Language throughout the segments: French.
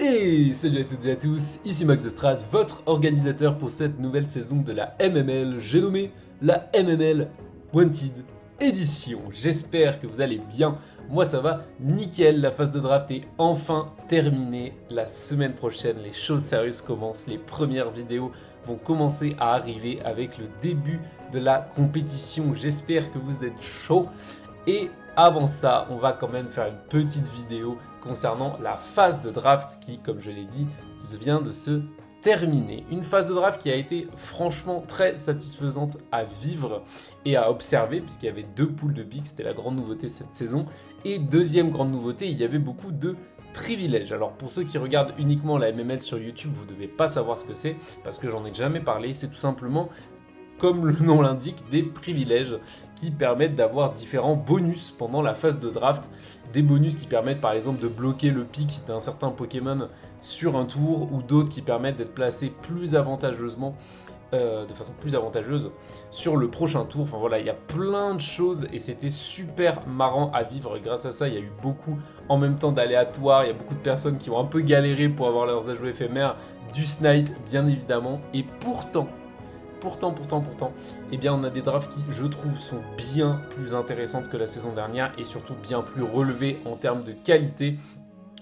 Et salut à toutes et à tous, ici Max Estrade, votre organisateur pour cette nouvelle saison de la MML, j'ai nommé la MML Wanted Edition. J'espère que vous allez bien, moi ça va nickel, la phase de draft est enfin terminée. La semaine prochaine, les choses sérieuses commencent, les premières vidéos vont commencer à arriver avec le début de la compétition. J'espère que vous êtes chaud et avant ça, on va quand même faire une petite vidéo concernant la phase de draft qui, comme je l'ai dit, vient de se terminer. Une phase de draft qui a été franchement très satisfaisante à vivre et à observer, puisqu'il y avait 2 poules de picks, c'était la grande nouveauté cette saison. Et deuxième grande nouveauté, il y avait beaucoup de privilèges. Alors pour ceux qui regardent uniquement la MML sur YouTube, vous ne devez pas savoir ce que c'est, parce que j'en ai jamais parlé, c'est tout simplement, comme le nom l'indique, des privilèges qui permettent d'avoir différents bonus pendant la phase de draft. Des bonus qui permettent par exemple de bloquer le pick d'un certain Pokémon sur un tour, ou d'autres qui permettent d'être placés plus avantageusement, de façon plus avantageuse sur le prochain tour. Enfin voilà, il y a plein de choses et c'était super marrant à vivre. Grâce à ça, il y a eu beaucoup en même temps d'aléatoires. Il y a beaucoup de personnes qui ont un peu galéré pour avoir leurs ajouts éphémères, du snipe bien évidemment, et pourtant, eh bien on a des drafts qui, je trouve, sont bien plus intéressantes que la saison dernière et surtout bien plus relevées en termes de qualité.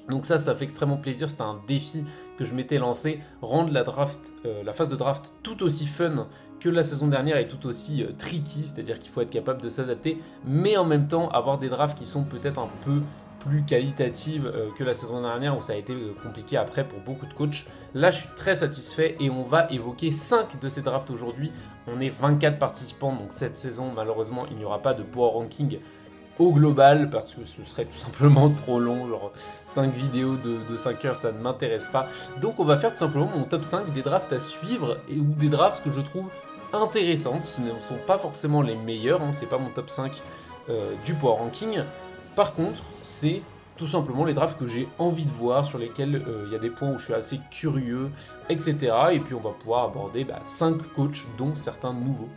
Donc ça fait extrêmement plaisir, c'était un défi que je m'étais lancé, rendre la phase de draft tout aussi fun que la saison dernière et tout aussi tricky, c'est-à-dire qu'il faut être capable de s'adapter, mais en même temps avoir des drafts qui sont peut-être un peu plus qualitative que la saison dernière où ça a été compliqué après pour beaucoup de coachs. Là je suis très satisfait et on va évoquer 5 de ces drafts aujourd'hui. On est 24 participants, donc cette saison malheureusement il n'y aura pas de power ranking au global parce que ce serait tout simplement trop long, genre 5 vidéos de 5 heures, ça ne m'intéresse pas. Donc on va faire tout simplement mon top 5 des drafts à suivre ou des drafts que je trouve intéressantes. Ce ne sont pas forcément les meilleurs, c'est pas mon top 5 du power ranking. Par contre, c'est tout simplement les drafts que j'ai envie de voir, sur lesquels il y a des points où je suis assez curieux, etc. Et puis on va pouvoir aborder 5 coachs, dont certains nouveaux,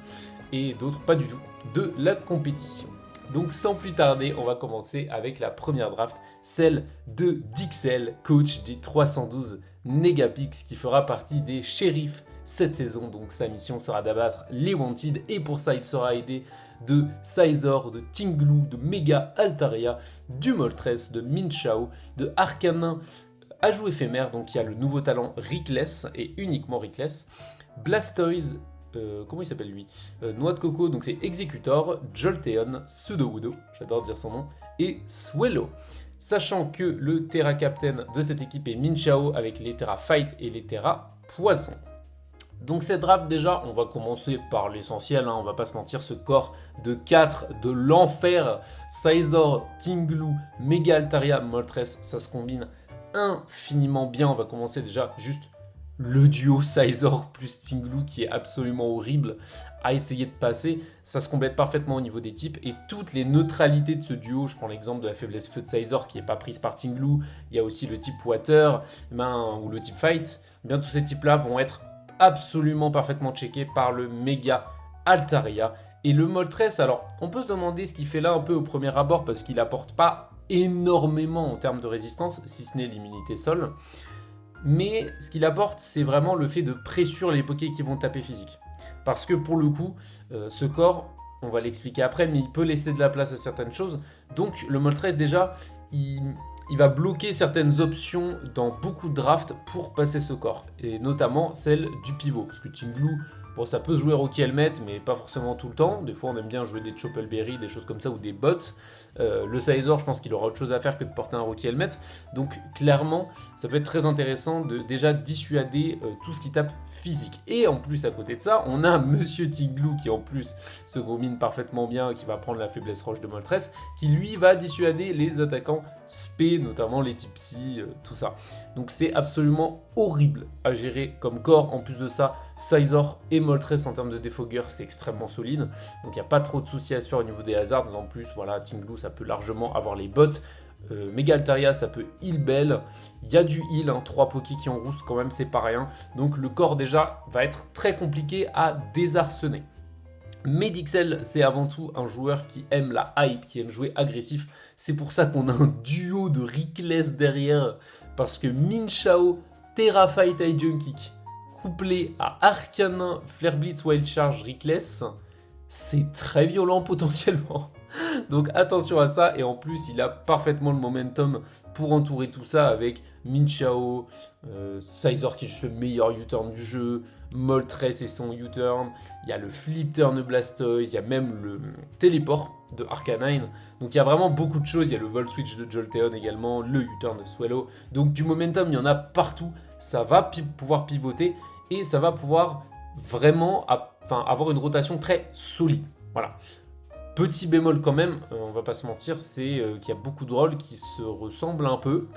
et d'autres pas du tout, de la compétition. Donc sans plus tarder, on va commencer avec la première draft, celle de Dixel, coach des 312 Negapix, qui fera partie des shérifs cette saison. Donc sa mission sera d'abattre les Wanted, et pour ça il sera aidé de Scizor, de Tinglu, de Mega Altaria, du Moltres, de Minchao, de Arcanin, ajout éphémère, donc il y a le nouveau talent Rickless, et uniquement Rickless, Blastoise, comment il s'appelle lui, Noix de Coco, donc c'est Executor, Jolteon, Sudowoodo, j'adore dire son nom, et Swellow. Sachant que le Terra Captain de cette équipe est Minchao avec les Terra Fight et les Terra Poison. Donc cette draft déjà, on va commencer par l'essentiel, on va pas se mentir, ce corps de 4 de l'enfer, Scizor, Tinglu, Mega Altaria, Moltres, ça se combine infiniment bien. On va commencer déjà juste le duo Scizor plus Tinglu qui est absolument horrible à essayer de passer. Ça se complète parfaitement au niveau des types et toutes les neutralités de ce duo. Je prends l'exemple de la faiblesse feu de Scizor qui n'est pas prise par Tinglu. Il y a aussi le type Water ou le type Fight. Bien, tous ces types là vont être absolument parfaitement checkés par le Mega Altaria. Et le Moltres, alors on peut se demander ce qu'il fait là un peu au premier abord parce qu'il apporte pas énormément en termes de résistance, si ce n'est l'immunité sol. Mais ce qu'il apporte, c'est vraiment le fait de pressure les pokés qui vont taper physique. Parce que pour le coup, ce corps, on va l'expliquer après, mais il peut laisser de la place à certaines choses. Donc le Moltres déjà, il va bloquer certaines options dans beaucoup de drafts pour passer ce corps. Et notamment celle du pivot. Parce que Tinglu, bon, ça peut se jouer Rocky Helmet, mais pas forcément tout le temps. Des fois, on aime bien jouer des Choppleberry, des choses comme ça, ou des bots. Le Scizor, je pense qu'il aura autre chose à faire que de porter un Rocky Helmet. Donc, clairement, ça peut être très intéressant de déjà dissuader tout ce qui tape physique. Et en plus, à côté de ça, on a Monsieur Tinglu qui, en plus, se combine parfaitement bien, qui va prendre la faiblesse roche de Moltres, qui, lui, va dissuader les attaquants spé, notamment les types psy, tout ça. Donc, c'est absolument horrible à gérer comme corps. En plus de ça, Scizor et Moltres en termes de défogger, c'est extrêmement solide. Donc il n'y a pas trop de soucis à se faire au niveau des hazards. En plus, voilà, Tinglu, ça peut largement avoir les bots. Mega Altaria, ça peut heal bell. Il y a du heal, 3 pokés qui en roussent quand même, c'est pas rien. Donc le corps déjà va être très compliqué à désarçonner. Mais Dixel, c'est avant tout un joueur qui aime la hype, qui aime jouer agressif. C'est pour ça qu'on a un duo de Rickless derrière, parce que Min Chao, Terra Fight High Jump Kick, couplé à Arcanin, Flare Blitz, Wild Charge, Reckless, c'est très violent potentiellement. Donc attention à ça, et en plus il a parfaitement le momentum pour entourer tout ça avec Min Chao, Scizor qui est juste le meilleur U-turn du jeu, Moltres et son U-turn, il y a le flip turn de Blastoise, il y a même le téléport de Arcanine, donc il y a vraiment beaucoup de choses, il y a le Volt Switch de Jolteon également, le U-turn de Swallow, donc du momentum il y en a partout, ça va pouvoir pivoter et ça va pouvoir vraiment avoir une rotation très solide, voilà. Petit bémol quand même, on va pas se mentir, c'est qu'il y a beaucoup de rôles qui se ressemblent un peu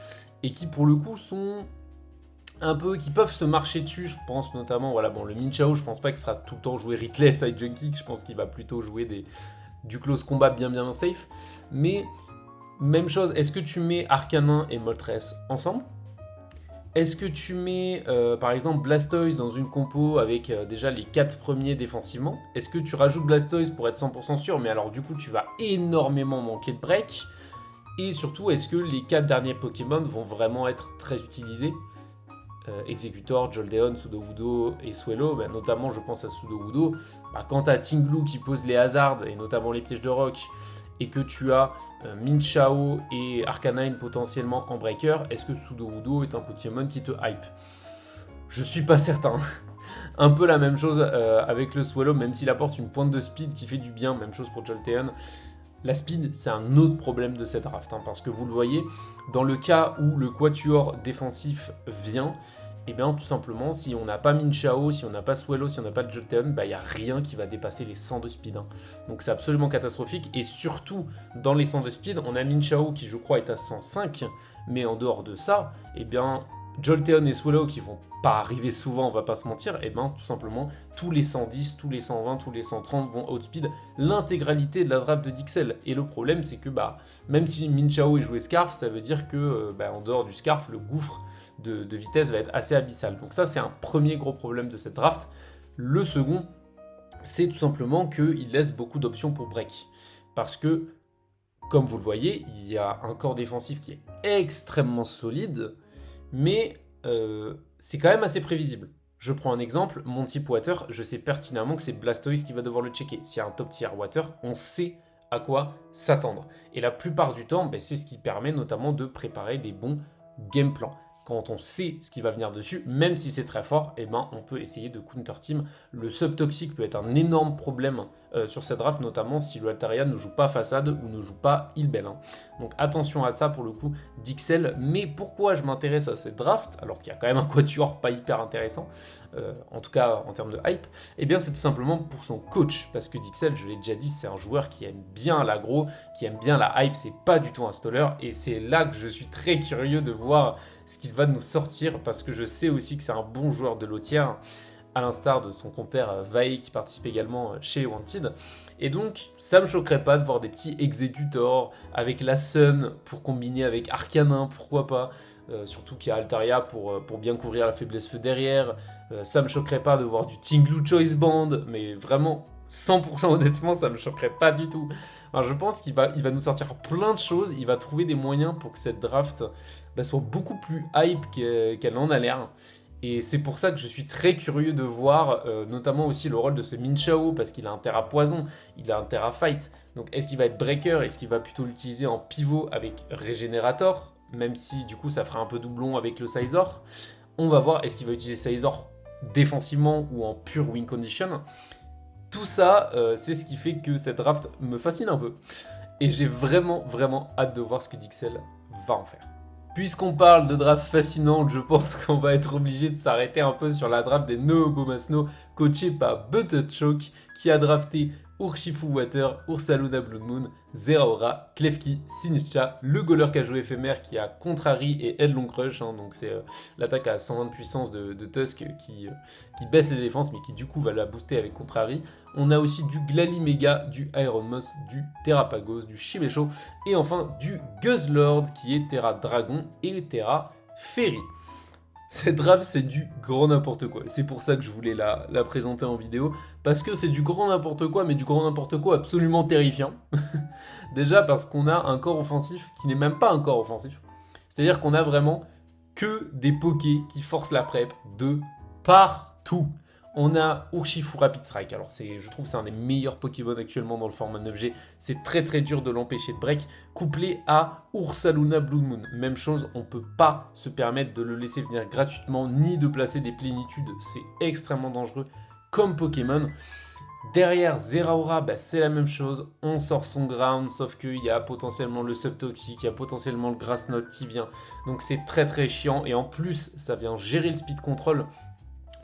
et qui pour le coup sont un peu, qui peuvent se marcher dessus. Je pense notamment, voilà, bon, le Min Chao, je pense pas qu'il sera tout le temps joué Reckless avec Junk Kick, je pense qu'il va plutôt jouer du close combat bien safe. Mais même chose, est-ce que tu mets Arcanin et Moltres ensemble ? Est-ce que tu mets par exemple Blastoise dans une compo avec déjà les 4 premiers défensivement ? Est-ce que tu rajoutes Blastoise pour être 100% sûr ? Mais alors du coup tu vas énormément manquer de break. Et surtout, est-ce que les 4 derniers Pokémon vont vraiment être très utilisés ? Executor, Jolteon, Sudowoodo et Swellow, bah, notamment je pense à Sudowoodo. Bah, quand tu as Tinglu qui pose les hazards et notamment les pièges de rock, et que tu as Min Chao et Arcanine potentiellement en breaker, est-ce que Sudowoodo est un Pokémon qui te hype ? Je suis pas certain. Un peu la même chose avec le Swallow, même s'il apporte une pointe de speed qui fait du bien, même chose pour Jolteon. La speed, c'est un autre problème de cette draft, parce que vous le voyez, dans le cas où le quatuor défensif vient, et bien tout simplement, si on n'a pas Min Chao, si on n'a pas Swallow, si on n'a pas Jolteon, il n'y a rien qui va dépasser les 100 de speed. Donc c'est absolument catastrophique, et surtout, dans les 100 de speed, on a Min Chao qui je crois est à 105, mais en dehors de ça, et bien Jolteon et Swallow qui vont pas arriver souvent, on va pas se mentir, et bien tout simplement, tous les 110, tous les 120, tous les 130 vont outspeed l'intégralité de la draft de Dixel. Et le problème, c'est que même si Min Chao est joué Scarf, ça veut dire que en dehors du Scarf, le gouffre de vitesse va être assez abyssal. Donc ça, c'est un premier gros problème de cette draft. Le second, c'est tout simplement qu'il laisse beaucoup d'options pour break. Parce que, comme vous le voyez, il y a un corps défensif qui est extrêmement solide, mais c'est quand même assez prévisible. Je prends un exemple, mon type Water, je sais pertinemment que c'est Blastoise qui va devoir le checker. S'il y a un top tier Water, on sait à quoi s'attendre. Et la plupart du temps, c'est ce qui permet notamment de préparer des bons game plans. Quand on sait ce qui va venir dessus, même si c'est très fort, on peut essayer de counter team. Le sub-toxique peut être un énorme problème sur cette draft, notamment si le Altaria ne joue pas façade ou ne joue pas Heal-Bell. Donc attention à ça pour le coup d'Ixel. Mais pourquoi je m'intéresse à cette draft, alors qu'il y a quand même un quatuor pas hyper intéressant, en tout cas en termes de hype, eh bien c'est tout simplement pour son coach. Parce que Dixel, je l'ai déjà dit, c'est un joueur qui aime bien l'aggro, qui aime bien la hype, c'est pas du tout un stoller. Et c'est là que je suis très curieux de voir ce qu'il va nous sortir, parce que je sais aussi que c'est un bon joueur de lotière, à l'instar de son compère Vae qui participe également chez Wanted. Et donc, ça me choquerait pas de voir des petits Executor avec la Sun pour combiner avec Arcanin, pourquoi pas. Surtout qu'il y a Altaria pour bien couvrir la faiblesse feu derrière. Ça me choquerait pas de voir du Tinglu Choice Band, mais vraiment 100% honnêtement, ça me choquerait pas du tout. Alors, je pense qu'il va nous sortir plein de choses, il va trouver des moyens pour que cette draft soit beaucoup plus hype qu'elle en a l'air. Et c'est pour ça que je suis très curieux de voir notamment aussi le rôle de ce Min Chao, parce qu'il a un Terra Poison, il a un Terra Fight. Donc est-ce qu'il va être Breaker, est-ce qu'il va plutôt l'utiliser en pivot avec Régénérateur, même si du coup ça fera un peu doublon avec le Scizor. On va voir, est-ce qu'il va utiliser Scizor défensivement ou en pure win condition. Tout ça, c'est ce qui fait que cette draft me fascine un peu. Et j'ai vraiment hâte de voir ce que Dixel va en faire. Puisqu'on parle de draft fascinante, je pense qu'on va être obligé de s'arrêter un peu sur la draft des Noobomasno, coaché par Butterchoke, qui a drafté Urshifu Water, Ursaluna Blood Moon, Zeraora, Klefki, Sinistcha, le goaler qui a joué éphémère qui a Contrary et Headlong Crush, donc c'est l'attaque à 120 de puissance de Tusk qui baisse les défenses mais qui du coup va la booster avec Contrary. On a aussi du Glalimega, du Iron Moss, du Terrapagos, du Shimecho et enfin du Guzzlord qui est Terra Dragon et Terra Fairy. Cette draft, c'est du grand n'importe quoi. C'est pour ça que je voulais la présenter en vidéo. Parce que c'est du grand n'importe quoi, mais du grand n'importe quoi absolument terrifiant. Déjà parce qu'on a un corps offensif qui n'est même pas un corps offensif. C'est-à-dire qu'on a vraiment que des pokés qui forcent la prep de partout. On a Urshifu Rapid Strike. Alors je trouve que c'est un des meilleurs Pokémon actuellement dans le format 9G. C'est très très dur de l'empêcher de break. Couplé à Ursaluna Blood Moon. Même chose, on ne peut pas se permettre de le laisser venir gratuitement ni de placer des plénitudes. C'est extrêmement dangereux comme Pokémon. Derrière Zeraora, c'est la même chose. On sort son ground, sauf qu'il y a potentiellement le subtoxique, il y a potentiellement le grass knot qui vient. Donc c'est très très chiant. Et en plus, ça vient gérer le speed control.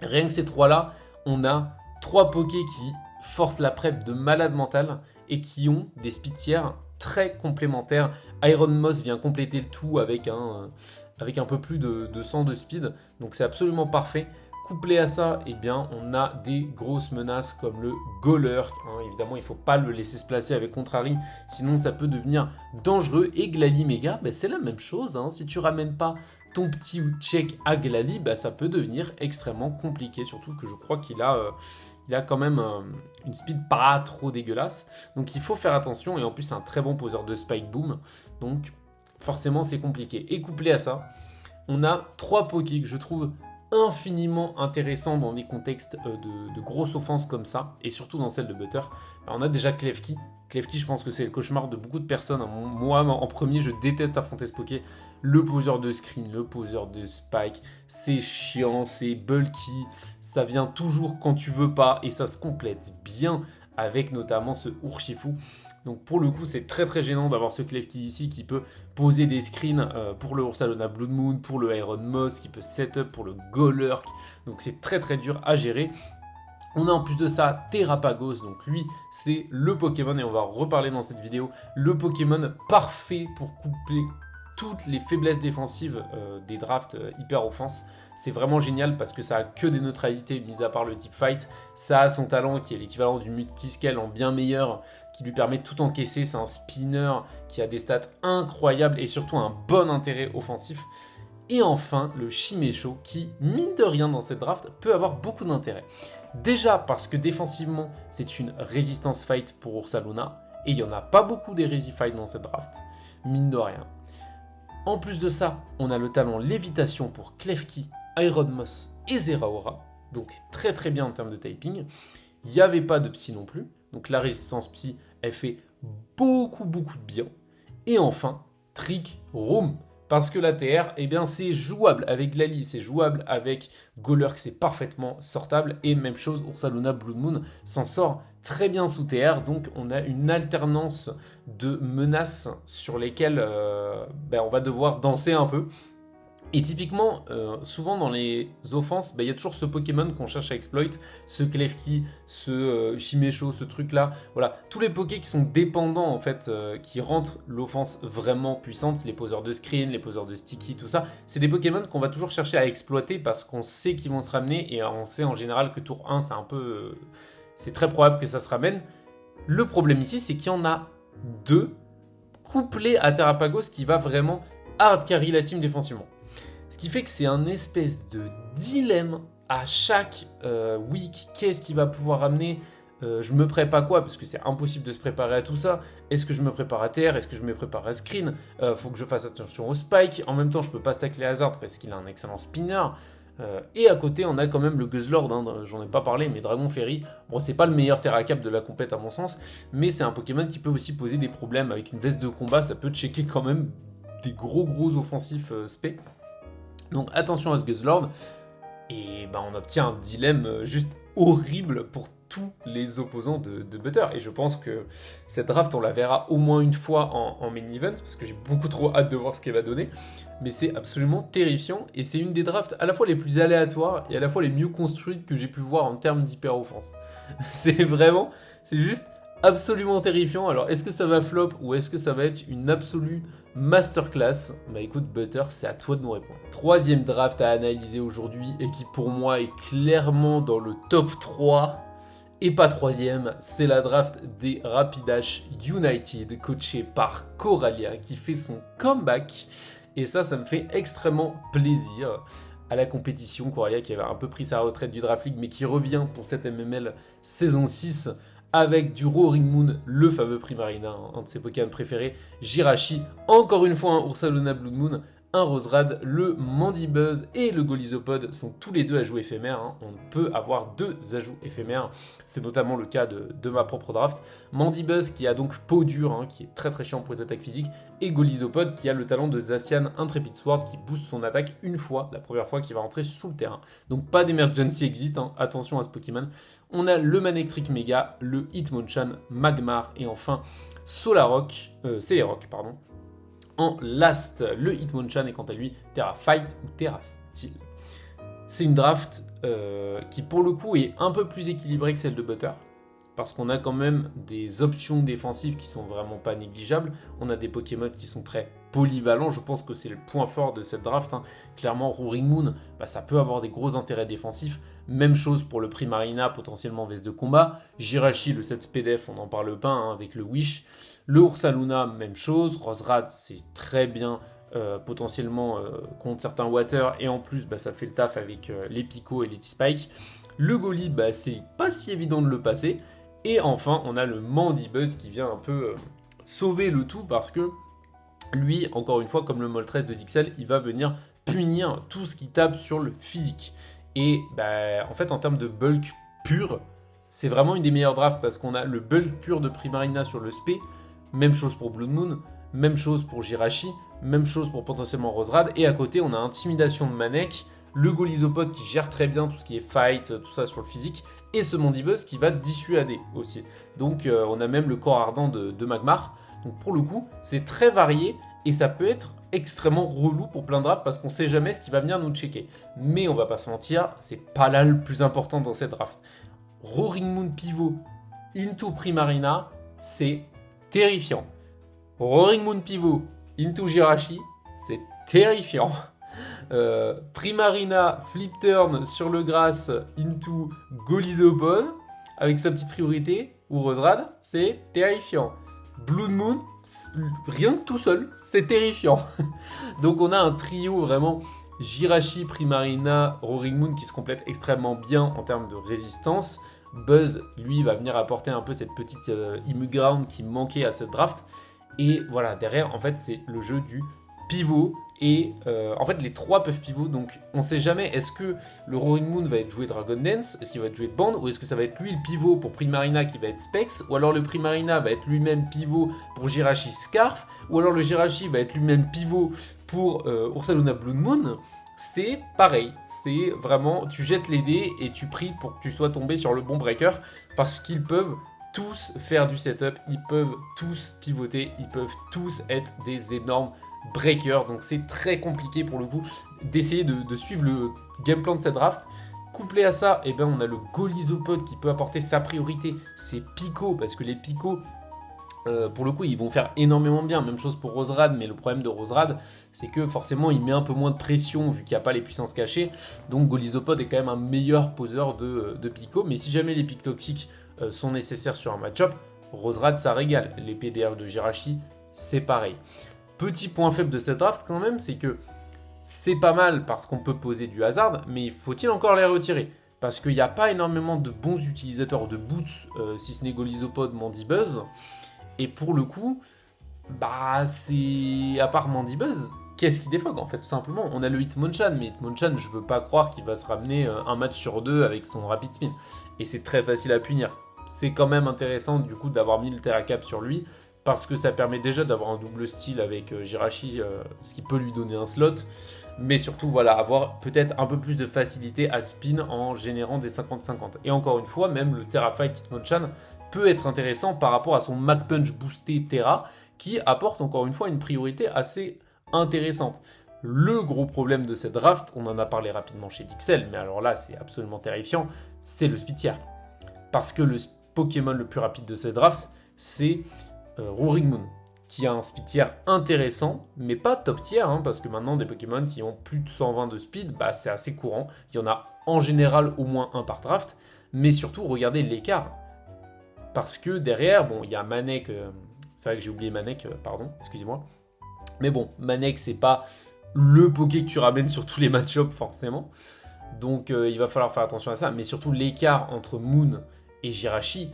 Rien que ces trois-là, on a 3 pokés qui forcent la prep de malade mental et qui ont des speed tiers très complémentaires. Iron Moss vient compléter le tout avec un peu plus de 100 de speed, donc c'est absolument parfait. Couplé à ça, eh bien, on a des grosses menaces comme le Golurk. Évidemment, il ne faut pas le laisser se placer avec Contrary, sinon ça peut devenir dangereux. Et Glalie Mega, c'est la même chose. Si tu ramènes pas ton petit check à Glalie, ça peut devenir extrêmement compliqué. Surtout que je crois qu'il a quand même une speed pas trop dégueulasse. Donc il faut faire attention. Et en plus, c'est un très bon poseur de Spike Boom. Donc forcément, c'est compliqué. Et couplé à ça, on a 3 pokés que je trouve infiniment intéressants dans des contextes de grosses offenses comme ça, et surtout dans celle de Butter. On a déjà Klefki. Klefki, je pense que c'est le cauchemar de beaucoup de personnes. Moi, en premier, je déteste affronter ce Poké. Le poseur de screen, le poseur de spike, c'est chiant, c'est bulky, ça vient toujours quand tu veux pas, et ça se complète bien avec notamment ce Urshifu. Donc pour le coup, c'est très très gênant d'avoir ce Klefki ici qui peut poser des screens pour le Ursaluna Blood Moon, pour le Iron Moss, qui peut setup pour le Golurk. Donc c'est très très dur à gérer. On a en plus de ça Terrapagos, donc lui c'est le Pokémon, et on va reparler dans cette vidéo, le Pokémon parfait pour coupler toutes les faiblesses défensives des drafts hyper offense. C'est vraiment génial parce que ça a que des neutralités, mis à part le type fight. Ça a son talent qui est l'équivalent du multiscale en bien meilleur, qui lui permet de tout encaisser. C'est un spinner qui a des stats incroyables et surtout un bon intérêt offensif. Et enfin, le Chimecho qui, mine de rien dans cette draft, peut avoir beaucoup d'intérêt. Déjà parce que défensivement, c'est une résistance fight pour Ursaluna, et il n'y en a pas beaucoup des résist fight dans cette draft, mine de rien. En plus de ça, on a le talent lévitation pour Klefki, Iron Moss et Zeraora, donc très très bien en termes de typing. Il n'y avait pas de psy non plus, donc la résistance psy, elle fait beaucoup de bien. Et enfin, Trick Room, parce que la TR, eh bien, c'est jouable avec Glalie, c'est jouable avec Golurk, c'est parfaitement sortable. Et même chose, Ursaluna Blood Moon s'en sort très bien sous TR. Donc on a une alternance de menaces sur lesquelles on va devoir danser un peu. Et typiquement, souvent dans les offenses, il y a toujours ce Pokémon qu'on cherche à exploit, ce Klefki, ce Chimecho, ce truc-là. Voilà, tous les Pokés qui sont dépendants, en fait, qui rendent l'offense vraiment puissante, les poseurs de screen, les poseurs de sticky, tout ça, c'est des Pokémon qu'on va toujours chercher à exploiter parce qu'on sait qu'ils vont se ramener, et on sait en général que tour 1, c'est un peu... c'est très probable que ça se ramène. Le problème ici, c'est qu'il y en a 2 couplés à Terrapagos qui va vraiment hard carry la team défensivement. Ce qui fait que c'est un espèce de dilemme à chaque week. Qu'est-ce qu'il va pouvoir amener ? Je me prépare quoi ? Parce que c'est impossible de se préparer à tout ça. Est-ce que je me prépare à terre ? Est-ce que je me prépare à screen ? Faut que je fasse attention au spike. En même temps, je peux pas stack les hazards parce qu'il a un excellent spinner. Et à côté, on a quand même le Guzzlord, j'en ai pas parlé, mais Dragon Fairy, bon, c'est pas le meilleur Terracap de la compète à mon sens, mais c'est un Pokémon qui peut aussi poser des problèmes avec une veste de combat. Ça peut checker quand même des gros offensifs spé. Donc attention à ce Guzzlord, et on obtient un dilemme juste horrible pour tous les opposants de Butter. Et je pense que cette draft, on la verra au moins une fois en main event, parce que j'ai beaucoup trop hâte de voir ce qu'elle va donner. Mais c'est absolument terrifiant, et c'est une des drafts à la fois les plus aléatoires et à la fois les mieux construites que j'ai pu voir en termes d'hyper-offense. C'est juste absolument terrifiant. Alors, est-ce que ça va flop ou est-ce que ça va être une absolue masterclass ? Écoute, Butter, c'est à toi de nous répondre. Troisième draft à analyser aujourd'hui et qui pour moi est clairement dans le top 3 et pas troisième, c'est la draft des Rapidash United coaché par Coralia qui fait son comeback, et ça me fait extrêmement plaisir. À la compétition, Coralia qui avait un peu pris sa retraite du Draft League mais qui revient pour cette MML saison 6 avec du Roaring Moon, le fameux Primarina, un de ses Pokémon préférés, Jirachi, encore une fois un Ursaluna Blood Moon, un Roserad, le Mandibuzz et le Golisopod sont tous les deux ajouts éphémères. Hein. On peut avoir 2 ajouts éphémères. C'est notamment le cas de ma propre draft. Mandibuzz qui a donc peau dure, hein, qui est très très chiant pour les attaques physiques. Et Golisopod qui a le talent de Zacian Intrepid Sword qui booste son attaque une fois, la première fois qu'il va rentrer sous le terrain. Donc pas d'emergency exit, hein. Attention à ce Pokémon. On a le Manectric Mega, le Hitmonchan, Magmar et enfin Celerock, pardon. En last, le Hitmonchan est quant à lui Terra Fight ou Terra Steel. C'est une draft qui pour le coup est un peu plus équilibrée que celle de Butter, parce qu'on a quand même des options défensives qui sont vraiment pas négligeables. On a des Pokémon qui sont très polyvalents, je pense que c'est le point fort de cette draft. Hein. Clairement, Roaring Moon, ça peut avoir des gros intérêts défensifs. Même chose pour le Primarina, potentiellement veste de combat. Jirachi, le set SPDF, on n'en parle pas, hein, avec le Wish. Le Ursaluna, même chose. Roserad, c'est très bien potentiellement contre certains Water. Et en plus, ça fait le taf avec les Pico et les T-Spike. Le Goli, c'est pas si évident de le passer. Et enfin, on a le Mandibuzz qui vient un peu sauver le tout parce que lui, encore une fois, comme le Moltres de Dixel, il va venir punir tout ce qui tape sur le physique. Et en fait, en termes de bulk pur, c'est vraiment une des meilleures drafts parce qu'on a le bulk pur de Primarina sur le SP, même chose pour Blood Moon, même chose pour Jirachi, même chose pour potentiellement Roserad, et à côté, on a Intimidation de Manek, le Golisopod qui gère très bien tout ce qui est fight, tout ça sur le physique, et ce Mandibuzz qui va dissuader aussi. Donc on a même le corps ardent de Magmar. Donc pour le coup, c'est très varié et ça peut être extrêmement relou pour plein de drafts parce qu'on sait jamais ce qui va venir nous checker. Mais on va pas se mentir, c'est pas là le plus important dans cette draft. Roaring Moon Pivot into Primarina, c'est terrifiant. Roaring Moon Pivot into Jirachi, c'est terrifiant. Primarina Flip Turn sur le grass into Golisopod avec sa petite priorité ou Roserad, c'est terrifiant. Blood Moon, rien que tout seul, c'est terrifiant. Donc on a un trio vraiment Jirachi, Primarina, Roaring Moon qui se complètent extrêmement bien en termes de résistance. Buzz, lui, va venir apporter un peu cette petite Immuground qui manquait à cette draft. Et voilà, derrière, en fait, c'est le jeu du pivot. Et en fait, les 3 peuvent pivot. Donc, on sait jamais, est-ce que le Roaring Moon va être joué Dragon Dance? Est-ce qu'il va être joué de Band? Ou est-ce que ça va être lui le pivot pour Primarina qui va être Specs? Ou alors le Primarina va être lui-même pivot pour Jirachi Scarf? Ou alors le Jirachi va être lui-même pivot pour Ursaluna Blood Moon? C'est pareil, c'est vraiment, tu jettes les dés et tu pries pour que tu sois tombé sur le bon breaker parce qu'ils peuvent tous faire du setup, ils peuvent tous pivoter, ils peuvent tous être des énormes breakers, donc c'est très compliqué pour le coup d'essayer de suivre le game plan de cette draft. Couplé à ça, on a le Golisopod qui peut apporter sa priorité, c'est Pico, parce que les Pico, pour le coup, ils vont faire énormément bien. Même chose pour Roserad, mais le problème de Roserad, c'est que forcément, il met un peu moins de pression vu qu'il n'y a pas les puissances cachées. Donc Golisopod est quand même un meilleur poseur de Pico. Mais si jamais les pics toxiques sont nécessaires sur un match-up, Roserad, ça régale. Les PDR de Jirachi, c'est pareil. Petit point faible de cette draft quand même, c'est que c'est pas mal parce qu'on peut poser du hasard, mais faut-il encore les retirer? Parce qu'il n'y a pas énormément de bons utilisateurs de boots, si ce n'est Golisopod, Mandibuzz. Et pour le coup, c'est à part Mandibuzz, qu'est-ce qui défogue en fait, tout simplement? On a le Hitmonchan, mais Hitmonchan, je veux pas croire qu'il va se ramener un match sur 2 avec son Rapid Spin. Et c'est très facile à punir. C'est quand même intéressant du coup d'avoir mis le Terra Cap sur lui, parce que ça permet déjà d'avoir un double style avec Jirachi, ce qui peut lui donner un slot. Mais surtout, voilà, avoir peut-être un peu plus de facilité à spin en générant des 50-50. Et encore une fois, même le Terra Fight Hitmonchan peut être intéressant par rapport à son Mach Punch boosté Terra, qui apporte encore une fois une priorité assez intéressante. Le gros problème de cette draft, on en a parlé rapidement chez Dixel, mais alors là c'est absolument terrifiant, c'est le Spitière. Parce que le Pokémon le plus rapide de cette draft, c'est Roaring Moon, qui a un Spitière intéressant, mais pas top tier, parce que maintenant des Pokémon qui ont plus de 120 de speed, c'est assez courant, il y en a en général au moins un par draft, mais surtout regardez l'écart. Parce que derrière, il y a Manek, c'est vrai que j'ai oublié Manek, pardon, excusez-moi. Mais bon, Manek, c'est pas le Poké que tu ramènes sur tous les match-ups, forcément. Donc il va falloir faire attention à ça. Mais surtout, l'écart entre Moon et Jirachi,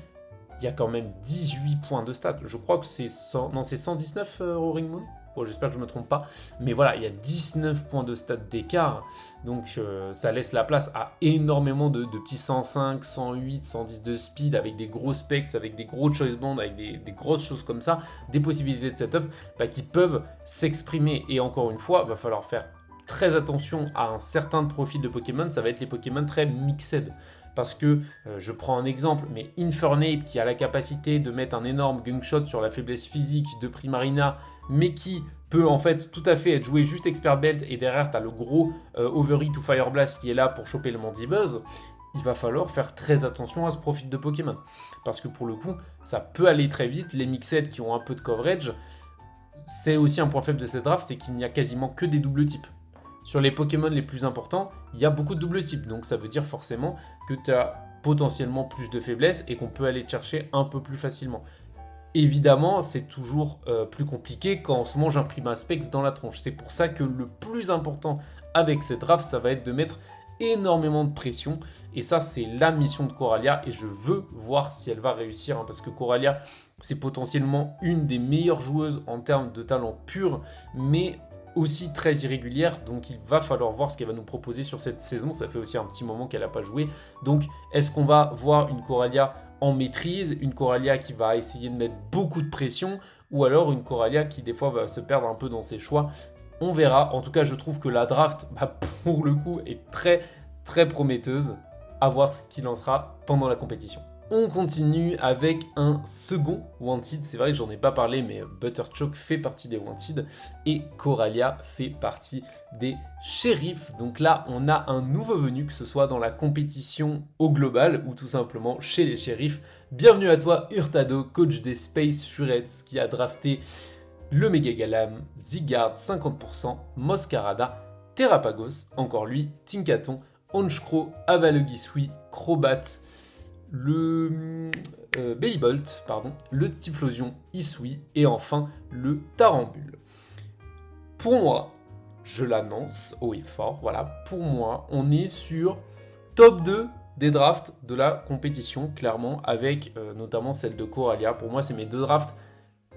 il y a quand même 18 points de stats. Je crois que c'est 119 Roaring Moon. Bon, j'espère que je ne me trompe pas. Mais voilà, il y a 19 points de stats d'écart. Donc ça laisse la place à énormément de petits 105, 108, 110 de speed, avec des gros specs, avec des gros choice bands, avec des grosses choses comme ça, des possibilités de setup qui peuvent s'exprimer. Et encore une fois, il va falloir faire très attention à un certain profil de Pokémon. Ça va être les Pokémon très mixed. Parce que, je prends un exemple, mais Infernape qui a la capacité de mettre un énorme gunk shot sur la faiblesse physique de Primarina, mais qui peut en fait tout à fait être joué juste Expert Belt, et derrière tu as le gros Overheat ou Fire Blast qui est là pour choper le Mandibuzz, il va falloir faire très attention à ce profil de Pokémon. Parce que pour le coup, ça peut aller très vite, les mixed qui ont un peu de coverage, c'est aussi un point faible de cette draft, c'est qu'il n'y a quasiment que des doubles types. Sur les Pokémon les plus importants, il y a beaucoup de double types, donc ça veut dire forcément que tu as potentiellement plus de faiblesses et qu'on peut aller te chercher un peu plus facilement. Évidemment, c'est toujours plus compliqué quand on se mange un Prima Specs dans la tronche. C'est pour ça que le plus important avec cette draft, ça va être de mettre énormément de pression. Et ça, c'est la mission de Coralia et je veux voir si elle va réussir. Parce que Coralia, c'est potentiellement une des meilleures joueuses en termes de talent pur, mais aussi très irrégulière, donc il va falloir voir ce qu'elle va nous proposer sur cette saison. Ça fait aussi un petit moment qu'elle n'a pas joué, donc est-ce qu'on va voir une Coralia en maîtrise, une Coralia qui va essayer de mettre beaucoup de pression, ou alors une Coralia qui des fois va se perdre un peu dans ses choix? On verra. En tout cas, je trouve que la draft, pour le coup, est très très prometteuse. À voir ce qu'il en sera pendant la compétition. On continue avec un second Wanted. C'est vrai que j'en ai pas parlé, mais Butterchoke fait partie des Wanted et Coralia fait partie des Shérifs. Donc là, on a un nouveau venu, que ce soit dans la compétition au global ou tout simplement chez les Shérifs. Bienvenue à toi, Hurtado, coach des Space Furets, qui a drafté le Mega Galam, Zygarde 50%, Moscarada, Terrapagos, encore lui, Tinkaton, Honchkrow, Avalogisui, Crobat, le Bellibolt, le Typhlosion Isui et enfin le Tarambule. Pour moi, je l'annonce haut et fort, voilà, pour moi, on est sur top 2 des drafts de la compétition, clairement, avec notamment celle de Coralia. Pour moi, c'est mes deux drafts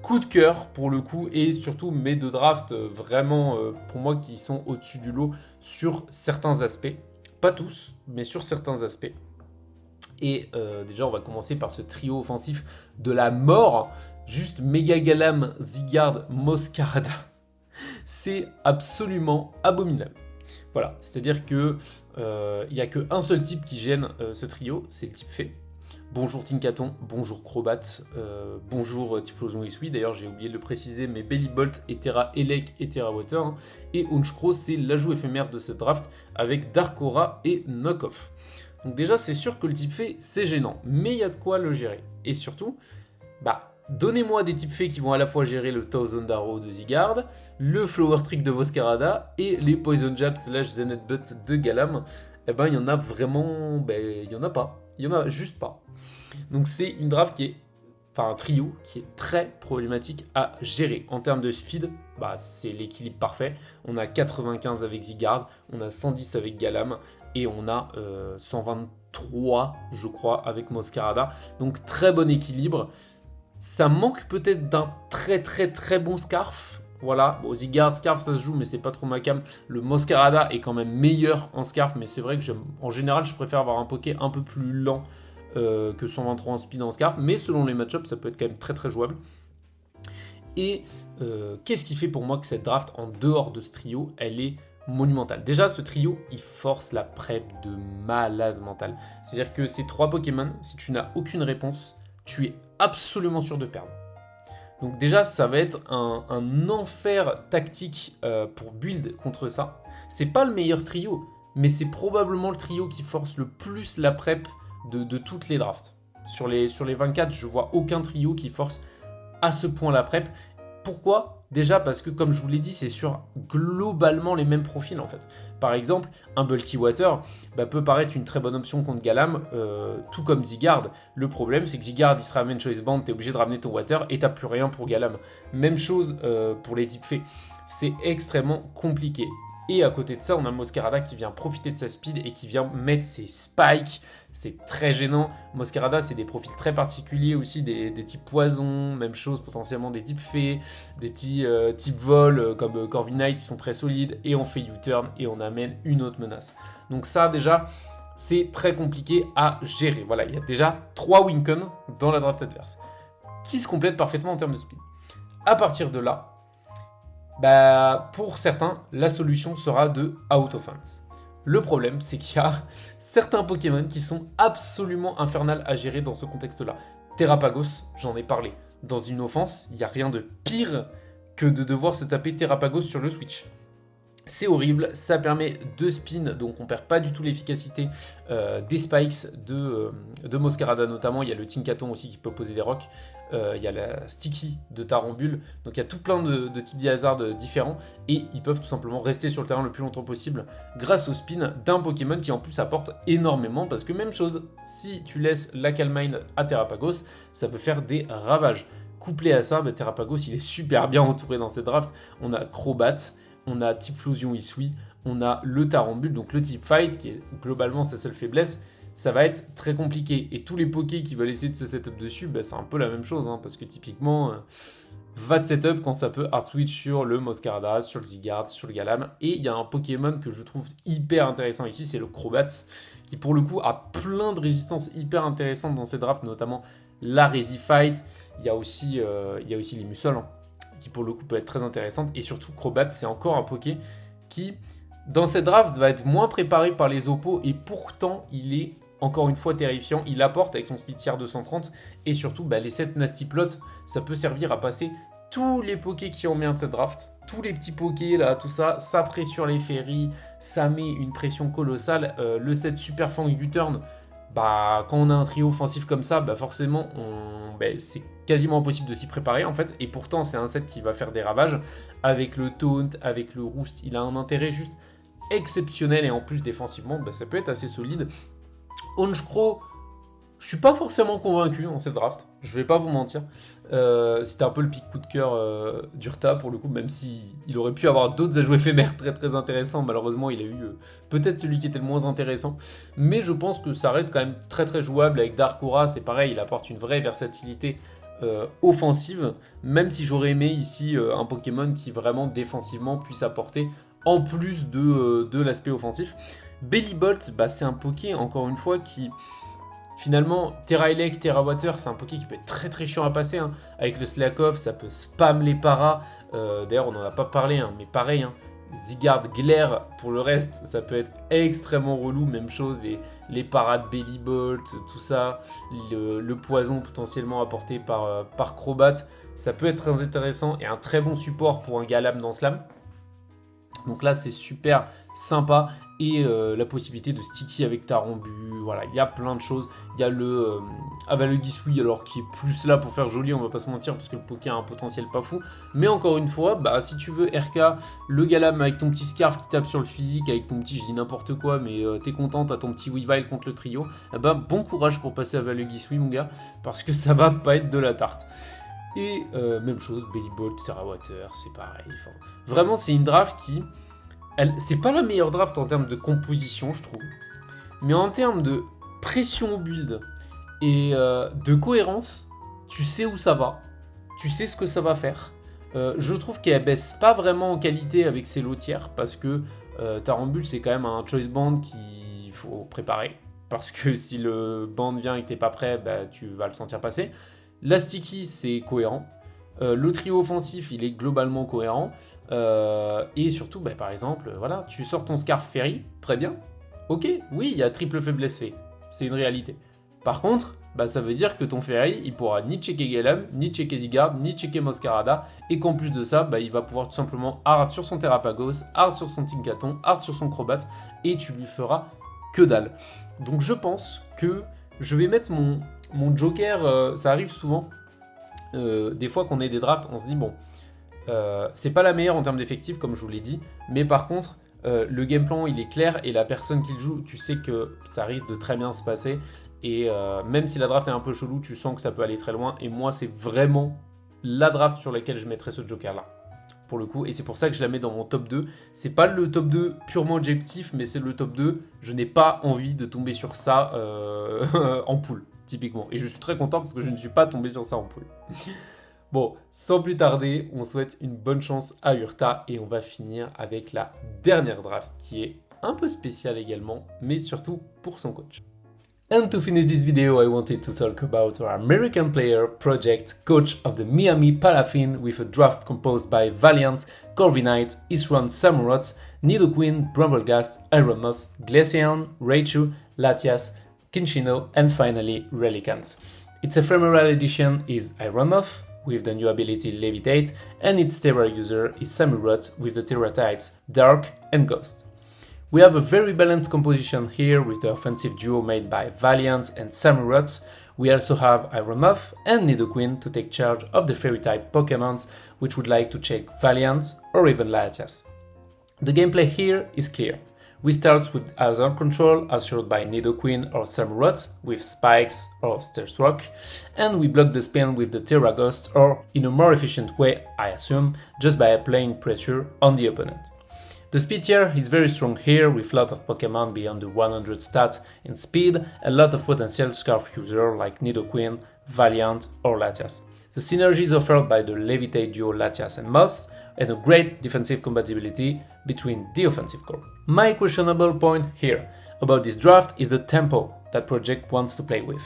coup de cœur pour le coup, et surtout mes deux drafts vraiment pour moi qui sont au-dessus du lot sur certains aspects. Pas tous, mais sur certains aspects. Et déjà, on va commencer par ce trio offensif de la mort. Juste Mega Galam, Zygarde, Moscarada. C'est absolument abominable. Voilà, c'est-à-dire que il n'y a qu'un seul type qui gêne ce trio, c'est le type fée. Bonjour Tinkaton, bonjour Crobat, bonjour Typhlosion Isui. D'ailleurs, j'ai oublié de le préciser, mais Bellibolt et Terra Elec et Terra Water. Hein. Et Honchkrow, c'est l'ajout éphémère de cette draft avec Dark Aura et Knock-Off. Donc déjà, c'est sûr que le type fée, c'est gênant, mais il y a de quoi le gérer. Et surtout, donnez-moi des types fées qui vont à la fois gérer le Thousand Arrow de Zygarde, le Flower Trick de Moscarada et les Poison Jab / Zen Headbutt de Galam. Eh ben, il y en a vraiment... il y en a pas. Il y en a juste pas. Donc c'est une draft qui est... Enfin, un trio qui est très problématique à gérer. En termes de speed, c'est l'équilibre parfait. On a 95 avec Zygarde, on a 110 avec Galam, et on a 123, je crois, avec Moscarada. Donc très bon équilibre. Ça manque peut-être d'un très très très bon Scarf. Voilà, bon, Zygarde, Scarf, ça se joue, mais c'est pas trop ma cam. Le Moscarada est quand même meilleur en Scarf, mais c'est vrai que en général, je préfère avoir un Poké un peu plus lent que 123 en speed en Scarf. Mais selon les match-ups, ça peut être quand même très très jouable. Et qu'est-ce qui fait pour moi que cette draft, en dehors de ce trio, elle est monumentale? Déjà, ce trio, il force la prep de malade mental. C'est-à-dire que ces trois Pokémon, si tu n'as aucune réponse, tu es absolument sûr de perdre. Donc déjà, ça va être un enfer tactique pour build contre ça. C'est pas le meilleur trio, mais c'est probablement le trio qui force le plus la prep de toutes les drafts. Sur les 24, je vois aucun trio qui force à ce point la prep. Pourquoi ? Déjà parce que, comme je vous l'ai dit, c'est sur globalement les mêmes profils en fait. Par exemple, un Bulky Water peut paraître une très bonne option contre Galam, tout comme Zygarde. Le problème, c'est que Zygarde, il se ramène Choice Band, t'es obligé de ramener ton Water et t'as plus rien pour Galam. Même chose pour les types fées. C'est extrêmement compliqué. Et à côté de ça, on a Moscarada qui vient profiter de sa speed et qui vient mettre ses spikes. C'est très gênant. Moscarada, c'est des profils très particuliers aussi, des types poison, même chose potentiellement des types fées, des petits types vol comme Corviknight qui sont très solides. Et on fait U-turn et on amène une autre menace. Donc ça déjà, c'est très compliqué à gérer. Voilà, il y a déjà 3 Wincon dans la draft adverse qui se complètent parfaitement en termes de speed. À partir de là, pour certains, la solution sera de Out Offense. Le problème, c'est qu'il y a certains Pokémon qui sont absolument infernales à gérer dans ce contexte-là. Terrapagos, j'en ai parlé. Dans une offense, il n'y a rien de pire que de devoir se taper Terrapagos sur le Switch. C'est horrible, ça permet de spin, donc on perd pas du tout l'efficacité des spikes de Moscarada notamment. Il y a le Tinkaton aussi qui peut poser des rocks, il y a la Sticky de Tarambule, donc il y a tout plein de types d'hazard différents, et ils peuvent tout simplement rester sur le terrain le plus longtemps possible grâce au spin d'un Pokémon qui en plus apporte énormément, parce que même chose, si tu laisses la Calmine à Terrapagos, ça peut faire des ravages. Couplé à ça, Terrapagos il est super bien entouré dans cette draft, on a Crobat, on a type Fusion Isui, on a le Tarambule, donc le type Fight, qui est globalement sa seule faiblesse. Ça va être très compliqué. Et tous les pokés qui veulent essayer de se setup dessus, c'est un peu la même chose, parce que typiquement, va de setup quand ça peut hard switch sur le Moscarada, sur le Zygarde, sur le Galam. Et il y a un Pokémon que je trouve hyper intéressant ici, c'est le Crobat, qui pour le coup a plein de résistances hyper intéressantes dans ces drafts, notamment la Resi Fight. Il y a aussi les Muscles, qui pour le coup peut être très intéressante, et surtout Crobat c'est encore un Poké qui dans cette draft va être moins préparé par les oppos, et pourtant il est encore une fois terrifiant. Il apporte avec son speed tier 230 et surtout les 7 Nasty Plot, ça peut servir à passer tous les Pokés qui ont bien de cette draft, tous les petits Pokés là, tout ça, ça pressure les ferries, ça met une pression colossale. Le set Super Fang U-turn, quand on a un trio offensif comme ça, forcément c'est quasiment impossible de s'y préparer en fait, et pourtant c'est un set qui va faire des ravages avec le taunt, avec le roost. Il a un intérêt juste exceptionnel, et en plus défensivement ça peut être assez solide. Honchkrow, je suis pas forcément convaincu en cette draft, je vais pas vous mentir. C'était un peu le pic coup de cœur d'Urta pour le coup, même si il aurait pu avoir d'autres ajouts éphémères très très intéressants. Malheureusement il a eu peut-être celui qui était le moins intéressant, mais je pense que ça reste quand même très très jouable. Avec Darkora c'est pareil, il apporte une vraie versatilité offensive, même si j'aurais aimé ici un Pokémon qui vraiment défensivement puisse apporter en plus de l'aspect offensif. Bellibolt, c'est un Poké encore une fois qui finalement, Terra Elect, Terra Water, c'est un Poké qui peut être très très chiant à passer. Avec le Slack Off, ça peut spam les paras. D'ailleurs, on n'en a pas parlé, mais pareil. Zygarde, Glaire, pour le reste, ça peut être extrêmement relou. Même chose, les paras de Bellibolt, tout ça. Le poison potentiellement apporté par Crobat. Ça peut être très intéressant et un très bon support pour un Galam dans Slam. Donc là, c'est super sympa. Et la possibilité de sticky avec Tarambu, voilà, il y a plein de choses. Il y a le Avalegisui, alors qui est plus là pour faire joli, on va pas se mentir, parce que le Poké a un potentiel pas fou. Mais encore une fois, si tu veux RK, le Galam avec ton petit Scarf qui tape sur le physique, avec ton petit, je dis n'importe quoi, mais t'es content, t'as ton petit Weavile contre le trio, bon courage pour passer Avalegisui, mon gars, parce que ça va pas être de la tarte. Et même chose, Bellibolt, Terra Water, c'est pareil. Enfin, vraiment, c'est une draft qui... c'est pas la meilleure draft en termes de composition, je trouve. Mais en termes de pression au build et de cohérence, tu sais où ça va. Tu sais ce que ça va faire. Je trouve qu'elle baisse pas vraiment en qualité avec ses lotières, parce que Tarambule, c'est quand même un choice band qu'il faut préparer. Parce que si le band vient et que t'es pas prêt, tu vas le sentir passer. La Sticky, c'est cohérent. Le trio offensif, il est globalement cohérent. Et surtout, par exemple, voilà, tu sors ton Scarf Fairy, très bien. Ok, oui, il y a triple faiblesse fait. C'est une réalité. Par contre, ça veut dire que ton Fairy, il pourra ni checker Galam, ni checker Zygarde, ni checker Moscarada. Et qu'en plus de ça, il va pouvoir tout simplement hard sur son Terrapagos, hard sur son Tinkaton, hard sur son Crobat. Et tu lui feras que dalle. Donc je pense que je vais mettre mon Joker, ça arrive souvent. Des fois qu'on ait des drafts, on se dit c'est pas la meilleure en termes d'effectifs comme je vous l'ai dit, mais par contre le game plan il est clair, et la personne qui le joue, tu sais que ça risque de très bien se passer, et même si la draft est un peu chelou, tu sens que ça peut aller très loin, et moi c'est vraiment la draft sur laquelle je mettrais ce Joker là. pour le coup, et c'est pour ça que je la mets dans mon top 2. C'est pas le top 2 purement objectif, mais c'est le top 2. Je n'ai pas envie de tomber sur ça en poule, typiquement. Et je suis très content parce que je ne suis pas tombé sur ça en poule. Bon, sans plus tarder, on souhaite une bonne chance à Hurta et on va finir avec la dernière draft qui est un peu spéciale également, mais surtout pour son coach. And to finish this video, I wanted to talk about our American player project, coach of the Miami Palafin, with a draft composed by Valiant, Corviknight, Isran Samurott, Nidoqueen, Brambleghast, Ironmoss, Glaceon, Raichu, Latias, Kinshino, and finally Relicanth. Its ephemeral edition is Ironmoth, with the new ability Levitate, and its Terra user is Samurott with the Terra types Dark and Ghost. We have a very balanced composition here with the offensive duo made by Valiant and Samurott. We also have Ironmoth and Nidoqueen to take charge of the Fairy-type Pokémons which would like to check Valiant or even Latias. The gameplay here is clear. We start with Hazard Control assured by Nidoqueen or Samurott with Spikes or Stairs Rock, and we block the spin with the Terra Ghost or, in a more efficient way, I assume, just by applying pressure on the opponent. The speed tier is very strong here with a lot of Pokemon beyond the 100 stats in speed, a lot of potential Scarf user like Nidoqueen, Valiant or Latias. The synergies offered by the Levitate duo Latias and Moss, and a great defensive compatibility between the offensive core. My questionable point here about this draft is the tempo that Project wants to play with.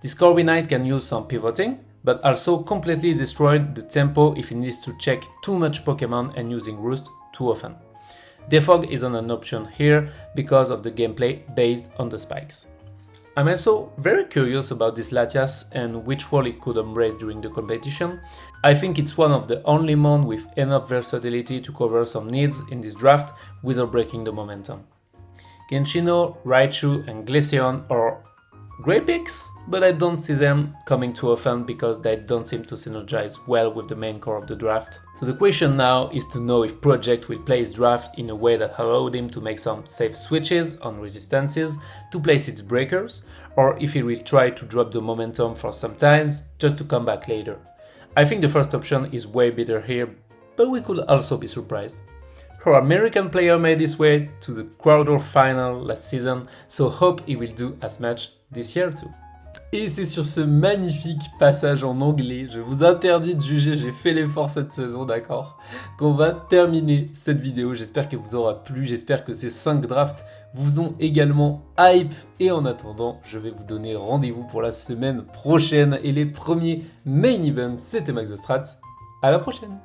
This Corviknight can use some pivoting, but also completely destroy the tempo if it needs to check too much Pokemon and using Roost too often. Defog isn't an option here because of the gameplay based on the spikes. I'm also very curious about this Latias and which role it could embrace during the competition. I think it's one of the only mon with enough versatility to cover some needs in this draft without breaking the momentum. Genshino, Raichu and Glaceon are great picks, but I don't see them coming too often because they don't seem to synergize well with the main core of the draft. So the question now is to know if Project will play his draft in a way that allowed him to make some safe switches on resistances to place its breakers, or if he will try to drop the momentum for some times just to come back later. I think the first option is way better here, but we could also be surprised. Our American player made his way to the quarter final last season, so hope he will do as much this year too. Et c'est sur ce magnifique passage en anglais, je vous interdis de juger, j'ai fait l'effort cette saison, d'accord, qu'on va terminer cette vidéo. J'espère qu'elle vous aura plu, j'espère que ces 5 drafts vous ont également hype. Et en attendant, je vais vous donner rendez-vous pour la semaine prochaine et les premiers main events. C'était Max The Strat, à la prochaine.